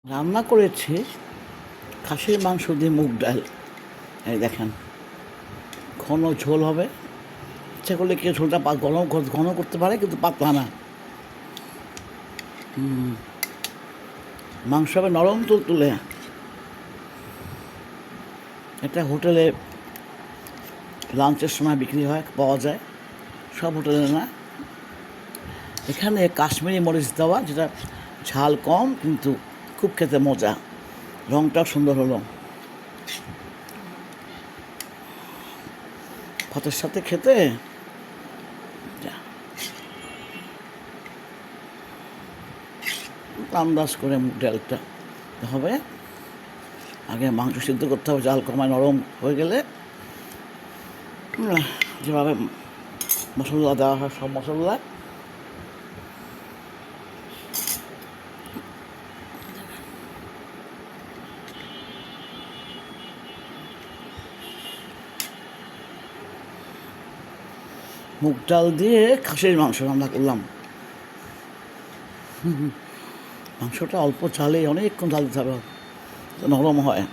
রান্না করেছি খাসির মাংস দিয়ে মুগ ডাল। এই দেখেন, ঘন ঝোল হবে। ইচ্ছা করলে কেউ ঝোলটা ঘন করতে পারে, কিন্তু পাতলা না। মাংস হবে নরম তুলতুলে। এটা হোটেলে লাঞ্চের সময় বিক্রি হয়, পাওয়া যায়। সব হোটেলে না। এখানে কাশ্মীরি মরিচ দেওয়া, যেটা ঝাল কম কিন্তু খুব খেতে মজা। রঙটাও সুন্দর হলো। ভাতের সাথে খেতে আন্দাজ করে মুগ ডালটা হবে। আগে মাংস সিদ্ধ করতে হবে, জাল কমায় নরম হয়ে গেলে যেভাবে মশলা দেওয়া হয়, সব মশলা মুগ ডাল দিয়ে খাসির মাংস রান্না করলাম। মাংসটা অল্প চালে অনেকক্ষণ জাল দিতে হবে, নরম হয়।